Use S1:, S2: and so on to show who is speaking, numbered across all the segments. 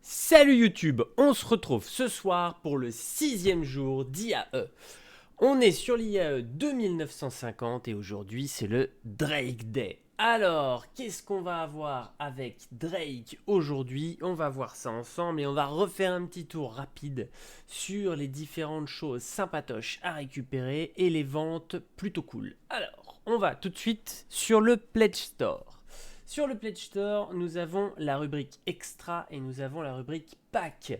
S1: Salut YouTube, on se retrouve ce soir pour le 6e jour d'IAE. On est sur l'IAE 2950 et aujourd'hui c'est le Drake Day. Alors, qu'est-ce qu'on va avoir avec Drake aujourd'hui? On va voir ça ensemble et on va refaire un petit tour rapide sur les différentes choses sympatoches à récupérer et les ventes plutôt cool. Alors, on va tout de suite sur le Pledge Store. Sur le Pledge Store, nous avons la rubrique Extra et nous avons la rubrique Pack.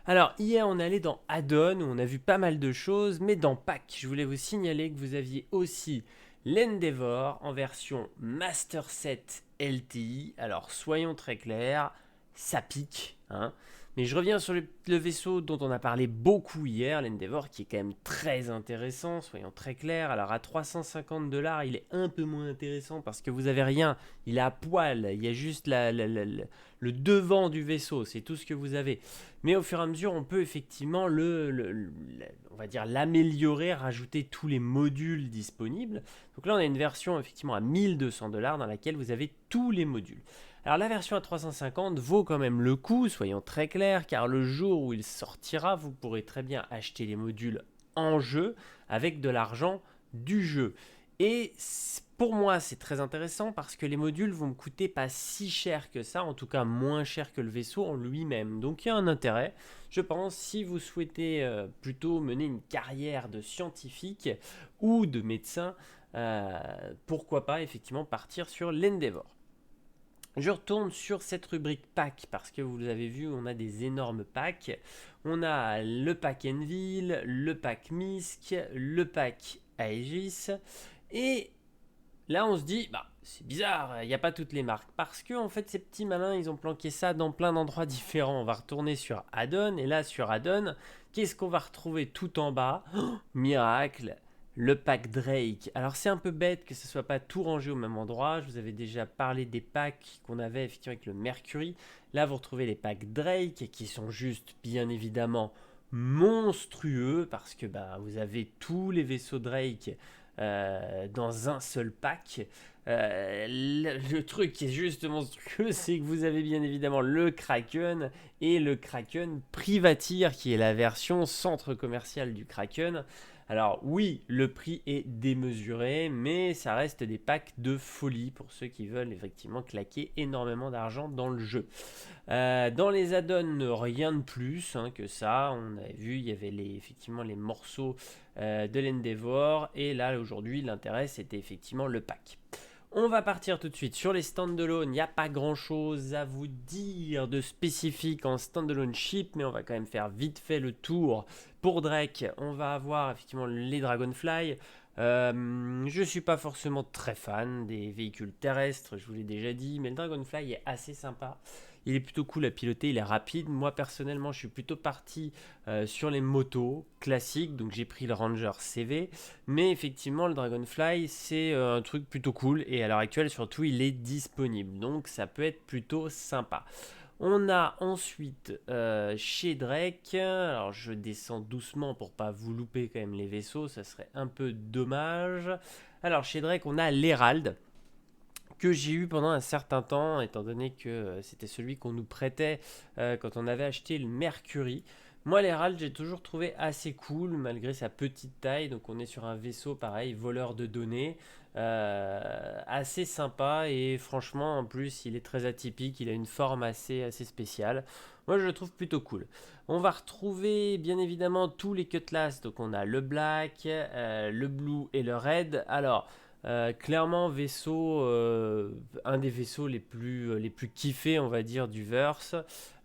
S1: Alors, hier, on est allé dans Add-on où on a vu pas mal de choses, mais dans Pack, je voulais vous signaler que vous aviez aussi l'Endeavor en version Master Set LTI. Alors, soyons très clairs, ça pique, hein. Mais je reviens sur le vaisseau dont on a parlé beaucoup hier, l'Endeavor, qui est quand même très intéressant, soyons très clairs. Alors, à 350 $, il est un peu moins intéressant parce que vous avez rien. Il est à poil, il y a juste le devant du vaisseau, c'est tout ce que vous avez. Mais au fur et à mesure, on peut effectivement on va dire l'améliorer, rajouter tous les modules disponibles. Donc là, on a une version effectivement à 1200 $ dans laquelle vous avez tous les modules. Alors la version à 350 vaut quand même le coup, soyons très clairs, car le jour où il sortira, vous pourrez très bien acheter les modules en jeu avec de l'argent du jeu. Et pour moi, c'est très intéressant parce que les modules vont me coûter pas si cher que ça, en tout cas moins cher que le vaisseau en lui-même. Donc il y a un intérêt, je pense, si vous souhaitez plutôt mener une carrière de scientifique ou de médecin, pourquoi pas effectivement partir sur l'Endeavor. Je retourne sur cette rubrique pack parce que vous avez vu, on a des énormes packs. On a le pack Envil, le pack Misk, le pack Aegis. Et là, on se dit, bah, c'est bizarre, il n'y a pas toutes les marques. Parce que, en fait, ces petits malins, ils ont planqué ça dans plein d'endroits différents. On va retourner sur Add-on. Et là, sur Add-on, qu'est-ce qu'on va retrouver tout en bas? Miracle, le pack Drake. Alors, c'est un peu bête que ce soit pas tout rangé au même endroit. Je vous avais déjà parlé des packs qu'on avait effectivement avec le Mercury. Là, vous retrouvez les packs Drake qui sont juste, bien évidemment, monstrueux parce que bah, vous avez tous les vaisseaux Drake dans un seul pack. Le truc qui est juste monstrueux, c'est que vous avez bien évidemment le Kraken et le Kraken Privateer, qui est la version centre commercial du Kraken. Alors oui, le prix est démesuré, mais ça reste des packs de folie pour ceux qui veulent effectivement claquer énormément d'argent dans le jeu. Dans les add-ons, rien de plus hein, que ça. On avait vu, il y avait effectivement les morceaux de l'Endeavor. Et là, aujourd'hui, l'intérêt, c'était effectivement le pack. On va partir tout de suite sur les standalone. Il n'y a pas grand chose à vous dire de spécifique en standalone ship, mais on va quand même faire vite fait le tour. Pour Drake, on va avoir effectivement les Dragonfly. Je suis pas forcément très fan des véhicules terrestres, je vous l'ai déjà dit, mais le Dragonfly est assez sympa. Il est plutôt cool à piloter, il est rapide. Moi personnellement, je suis plutôt parti sur les motos classiques, donc j'ai pris le Ranger CV. Mais effectivement, le Dragonfly, c'est un truc plutôt cool et à l'heure actuelle, surtout, il est disponible. Donc ça peut être plutôt sympa. On a ensuite chez Drake, alors je descends doucement pour pas vous louper quand même les vaisseaux, ça serait un peu dommage. Alors chez Drake, on a l'Herald que j'ai eu pendant un certain temps, étant donné que c'était celui qu'on nous prêtait quand on avait acheté le Mercury. Moi, l'Herald, j'ai toujours trouvé assez cool, malgré sa petite taille. Donc, on est sur un vaisseau, pareil, voleur de données. Assez sympa et franchement, en plus, il est très atypique. Il a une forme assez spéciale. Moi, je le trouve plutôt cool. On va retrouver, bien évidemment, tous les cutlass. Donc, on a le black, le blue et le red. Alors, clairement, vaisseau, un des vaisseaux les plus kiffés, on va dire, du verse.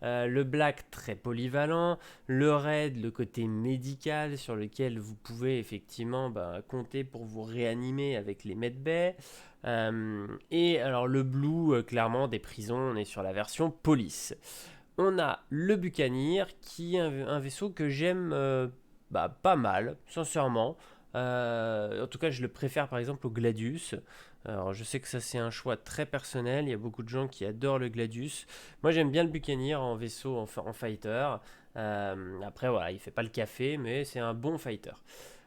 S1: Le black, très polyvalent. Le raid, le côté médical, sur lequel vous pouvez effectivement compter pour vous réanimer avec les medbays. Et alors, le blue, clairement, des prisons, on est sur la version police. On a le Buccaneer, qui est un vaisseau que j'aime pas mal, sincèrement. En tout cas, je le préfère par exemple au Gladius. Alors, je sais que ça c'est un choix très personnel. Il y a beaucoup de gens qui adorent le Gladius. Moi, j'aime bien le Buccaneer en vaisseau, en fighter. Après, voilà, il fait pas le café, mais c'est un bon fighter.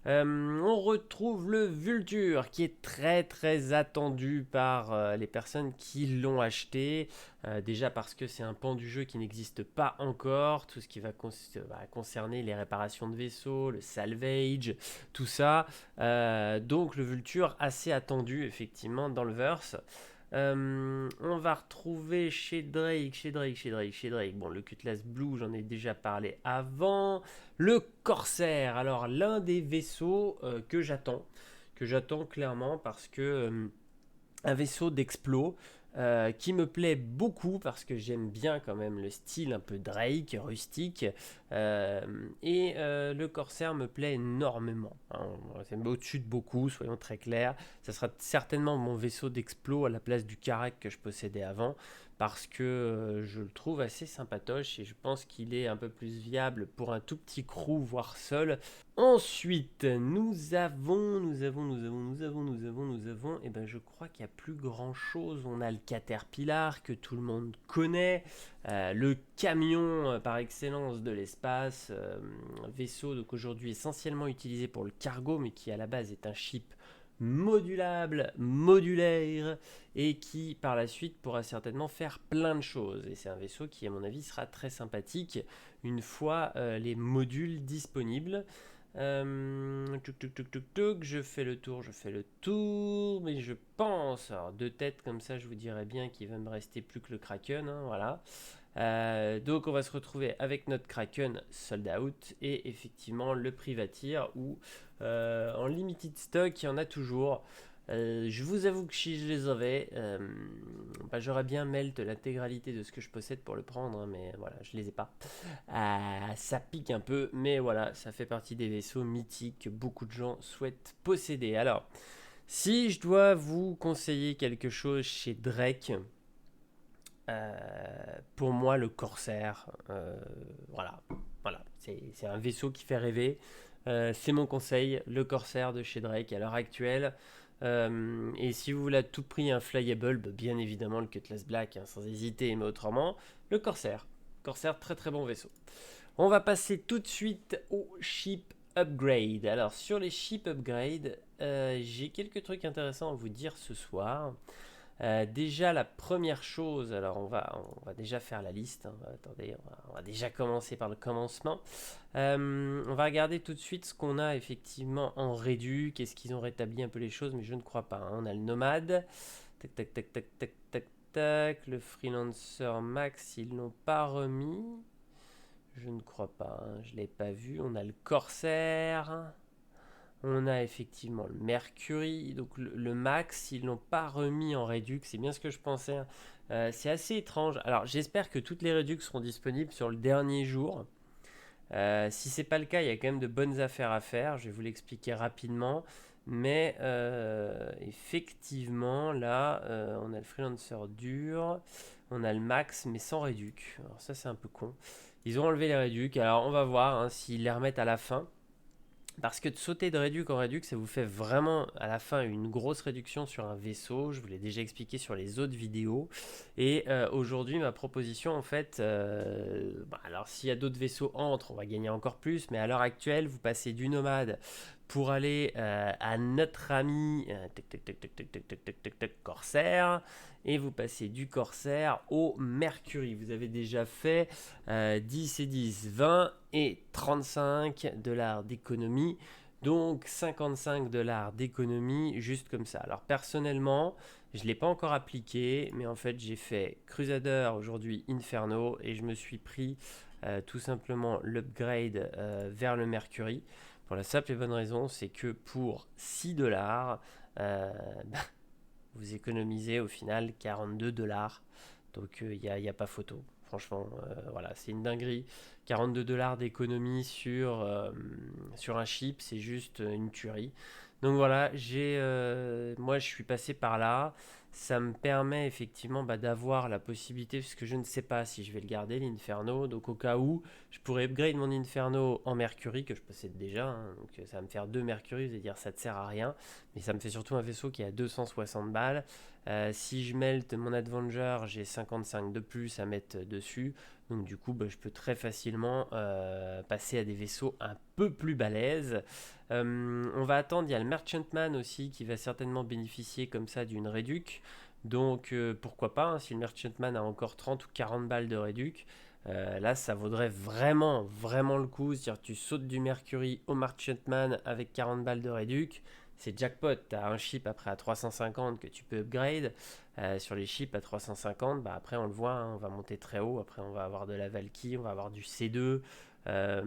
S1: On retrouve le Vulture qui est très très attendu par les personnes qui l'ont acheté. Déjà parce que c'est un pan du jeu qui n'existe pas encore, tout ce qui va concerner les réparations de vaisseaux, le salvage, tout ça. Donc le Vulture assez attendu effectivement dans le verse. On va retrouver chez Drake. Bon, le Cutlass Blue, j'en ai déjà parlé avant. Le Corsair, alors l'un des vaisseaux que j'attends clairement parce que un vaisseau d'explo qui me plaît beaucoup parce que j'aime bien quand même le style un peu Drake, rustique. Le Corsair me plaît énormément. Hein. C'est au-dessus de beaucoup, soyons très clairs. Ça sera certainement mon vaisseau d'explo à la place du Karak que je possédais avant parce que je le trouve assez sympatoche et je pense qu'il est un peu plus viable pour un tout petit crew, voire seul. Ensuite, nous avons, et ben je crois qu'il n'y a plus grand chose. On a le Caterpillar que tout le monde connaît, le camion par excellence de l'espace, un vaisseau donc aujourd'hui essentiellement utilisé pour le cargo, mais qui à la base est un ship modulable, modulaire, et qui par la suite pourra certainement faire plein de choses. Et c'est un vaisseau qui à mon avis sera très sympathique une fois les modules disponibles. Je fais le tour, mais je pense, alors de tête comme ça, je vous dirais bien qu'il va me rester plus que le Kraken, hein, voilà. Donc on va se retrouver avec notre Kraken sold out et effectivement le Privateer où en limited stock il y en a toujours. Je vous avoue que si je les avais, j'aurais bien melt l'intégralité de ce que je possède pour le prendre, hein, mais voilà, je les ai pas. Ça pique un peu, mais voilà, ça fait partie des vaisseaux mythiques que beaucoup de gens souhaitent posséder. Alors, si je dois vous conseiller quelque chose chez Drake, pour moi le Corsair, voilà, c'est un vaisseau qui fait rêver. C'est mon conseil, le Corsair de chez Drake à l'heure actuelle. Et si vous voulez à tout prix un flyable, bien évidemment le Cutlass Black, hein, sans hésiter, mais autrement, le Corsair. Corsair, très très bon vaisseau. On va passer tout de suite au ship upgrade. Alors sur les ship upgrade, j'ai quelques trucs intéressants à vous dire ce soir. Déjà la première chose, alors on va déjà faire la liste, hein. Attendez, on va déjà commencer par le commencement. On va regarder tout de suite ce qu'on a effectivement en réduc, qu'est-ce qu'ils ont rétabli un peu les choses, mais je ne crois pas, hein. On a le Nomade, tac, le Freelancer Max, ils l'ont pas remis, je ne crois pas, hein. Je l'ai pas vu. On a le Corsair. On a effectivement le Mercury, donc le Max, ils l'ont pas remis en Redux, c'est bien ce que je pensais. C'est assez étrange. Alors j'espère que toutes les Redux seront disponibles sur le dernier jour. Si c'est pas le cas, il y a quand même de bonnes affaires à faire. Je vais vous l'expliquer rapidement. Mais effectivement, là, on a le Freelancer dur, on a le Max, mais sans Redux. Alors ça, c'est un peu con. Ils ont enlevé les Redux. Alors on va voir hein, s'ils les remettent à la fin. Parce que de sauter de réduc en réduc, ça vous fait vraiment à la fin une grosse réduction sur un vaisseau. Je vous l'ai déjà expliqué sur les autres vidéos. Et aujourd'hui, ma proposition, en fait, alors s'il y a d'autres vaisseaux entre, on va gagner encore plus. Mais à l'heure actuelle, vous passez du Nomade pour aller à notre ami Corsair. Et vous passez du Corsair au Mercury. Vous avez déjà fait 10 et 10, 20 et 35 $ d'économie. Donc 55 $ d'économie juste comme ça. Alors personnellement, je ne l'ai pas encore appliqué, mais en fait j'ai fait Crusader aujourd'hui Inferno et je me suis pris tout simplement l'upgrade vers le Mercury. Pour la simple et bonne raison, c'est que pour 6 $, vous économisez au final 42 $. Donc il n'y a pas photo. Franchement, voilà, c'est une dinguerie. 42 $ d'économie sur un chip, c'est juste une tuerie. Donc voilà, moi je suis passé par là. Ça me permet effectivement d'avoir la possibilité, puisque je ne sais pas si je vais le garder, l'Inferno. Donc au cas où, je pourrais upgrade mon Inferno en Mercury, que je possède déjà. Hein, donc ça va me faire 2 Mercury, vous allez dire ça ne sert à rien. Mais ça me fait surtout un vaisseau qui a 260 balles. Si je melt mon Advenger, j'ai 55 de plus à mettre dessus. Donc du coup, je peux très facilement passer à des vaisseaux un peu plus balèzes. On va attendre, il y a le Merchantman aussi qui va certainement bénéficier comme ça d'une réduc. Donc pourquoi pas, hein, si le Merchantman a encore 30 ou 40 balles de réduc. Là, ça vaudrait vraiment, vraiment le coup. C'est-à-dire tu sautes du Mercury au Merchantman avec 40 balles de réduc. C'est jackpot. Tu as un chip après à 350 que tu peux upgrade. Sur les chips à 350, après on le voit, hein, on va monter très haut. Après, on va avoir de la Valky, on va avoir du C2. Euh,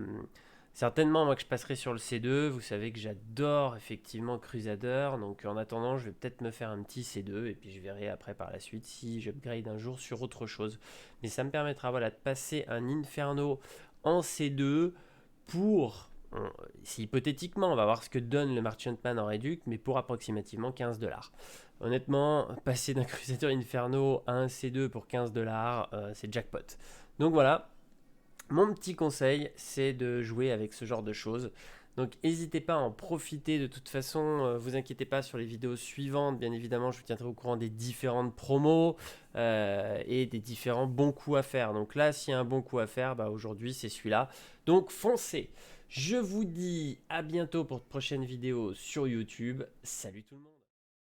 S1: Certainement, moi que je passerai sur le C2. Vous savez que j'adore effectivement Crusader. Donc en attendant, je vais peut-être me faire un petit C2 et puis je verrai après par la suite si j'upgrade un jour sur autre chose. Mais ça me permettra voilà, de passer un Inferno en C2 pour, si hypothétiquement, on va voir ce que donne le Merchantman en réduc, mais pour approximativement 15$. Honnêtement, passer d'un Crusader Inferno à un C2 pour 15$, c'est jackpot. Donc voilà, mon petit conseil, c'est de jouer avec ce genre de choses. Donc n'hésitez pas à en profiter. De toute façon, vous inquiétez pas sur les vidéos suivantes. Bien évidemment, je vous tiendrai au courant des différentes promos et des différents bons coups à faire. Donc là, s'il y a un bon coup à faire, aujourd'hui, c'est celui-là. Donc foncez. Je vous dis à bientôt pour de prochaines vidéos sur YouTube. Salut tout le monde.